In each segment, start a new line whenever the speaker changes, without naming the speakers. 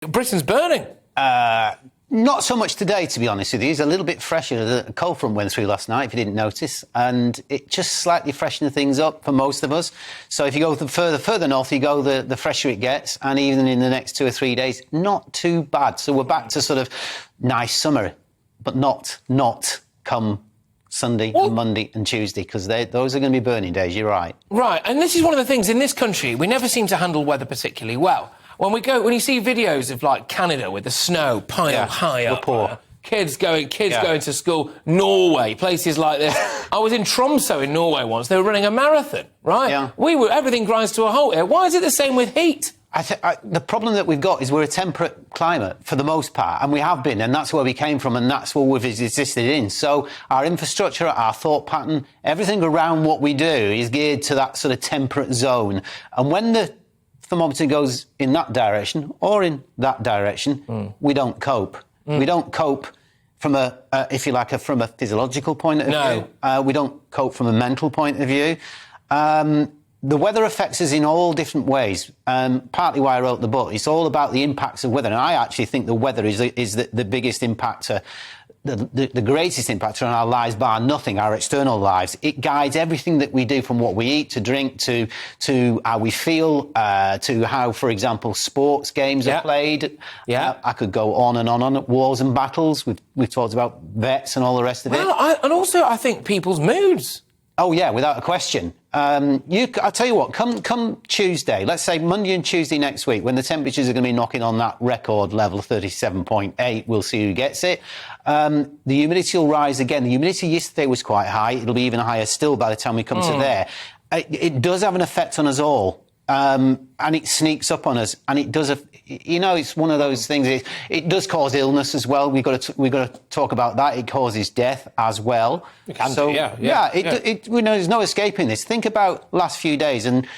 Britain's burning.
Not so much today, to be honest with you. It's a little bit fresher. The cold front went through last night, if you didn't notice, and it just slightly freshened things up for most of us. So if you go further north you go, the fresher it gets, and even in the next 2 or 3 days, not too bad. So we're back to sort of nice summer, but not come Sunday and Monday and Tuesday, because those are going to be burning days, you're right.
Right, and this is one of the things in this country, we never seem to handle weather particularly well. When you see videos of, like, Canada with the snow piled high up, kids going to school, Norway, places like this. I was in Tromsø in Norway once. They were running a marathon, right? Yeah. Everything grinds to a halt here. Why is it the same with heat?
The problem that we've got is we're a temperate climate for the most part, and we have been, and that's where we came from, and that's what we've existed in. So our infrastructure, our thought pattern, everything around what we do is geared to that sort of temperate zone. And when the thermometer goes in that direction or in that direction, we don't cope. We don't cope from if you like, from a physiological point of view. We don't cope from a mental point of view. The weather affects us in all different ways. Partly why I wrote the book. It's all about the impacts of weather, and I actually think the weather is the biggest impactor. The greatest impact on our lives, bar nothing, our external lives. It guides everything that we do, from what we eat to drink to how we feel, to how, for example, sports games are played. I could go on and on. Wars and battles. We've talked about vets and all the rest of it.
And also I think people's moods.
Oh, yeah, without a question. I'll tell you what, come Tuesday, let's say Monday and Tuesday next week, when the temperatures are going to be knocking on that record level, 37.8, we'll see who gets it. The humidity will rise again. The humidity yesterday was quite high. It'll be even higher still by the time we come to there. It does have an effect on us all. And it sneaks up on us, and it does. It's one of those things. It does cause illness as well. We've got to talk about that. It causes death as well. There's no escaping this. Think about last few days and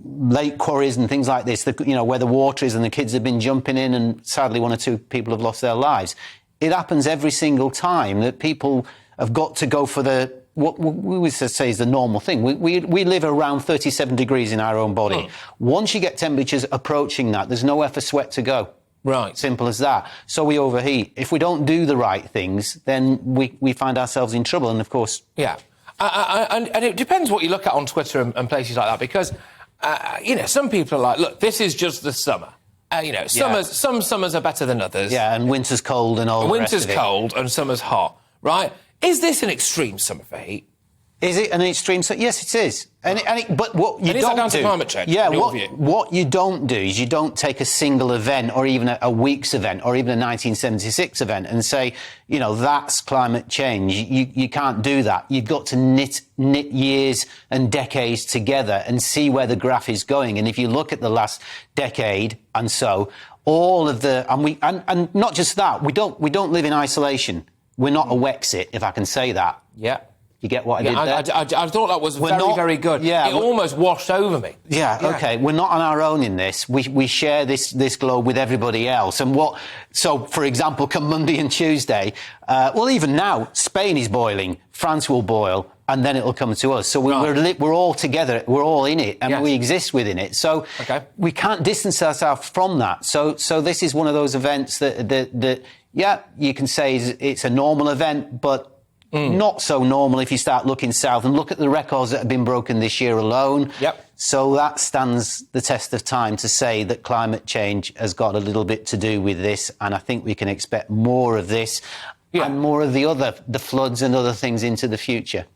lake quarries and things like this. Where the water is, and the kids have been jumping in, and sadly 1 or 2 people have lost their lives. It happens every single time that people have got to go for what we would say is the normal thing. We live around 37 degrees in our own body. Once you get temperatures approaching that, there's nowhere for sweat to go. Right. Simple as that. So we overheat. If we don't do the right things, then we find ourselves in trouble. And, of course... Yeah.
And it depends what you look at on Twitter and places like that, because, some people are like, look, this is just the summer. Some summers are better than others.
Yeah, and winter's cold and all the rest of it.
Winter's cold and summer's hot, right? Is this an extreme summer for heat?
Is it an extreme summer? Yes, it is. But what you don't do...
Is that down to climate change?
Yeah, what you don't do is you don't take a single event, or even a week's event, or even a 1976 event, and say, that's climate change. You can't do that. You've got to knit years and decades together and see where the graph is going. And if you look at the last decade and so, all of the... And not just that, we don't live in isolation. We're not a Wexit, if I can say that.
Yeah.
You get what I did there?
I thought that was very good. Yeah, it almost washed over me.
Yeah, OK. We're not on our own in this. We share this globe with everybody else. And so, for example, come Monday and Tuesday, even now, Spain is boiling, France will boil, and then it'll come to us. So we're all together, we're all in it, and we exist within it. So we can't distance ourselves from that. So this is one of those events that you can say it's a normal event, but not so normal if you start looking south and look at the records that have been broken this year alone. Yep. So that stands the test of time to say that climate change has got a little bit to do with this, and I think we can expect more of this and more of the floods and other things into the future.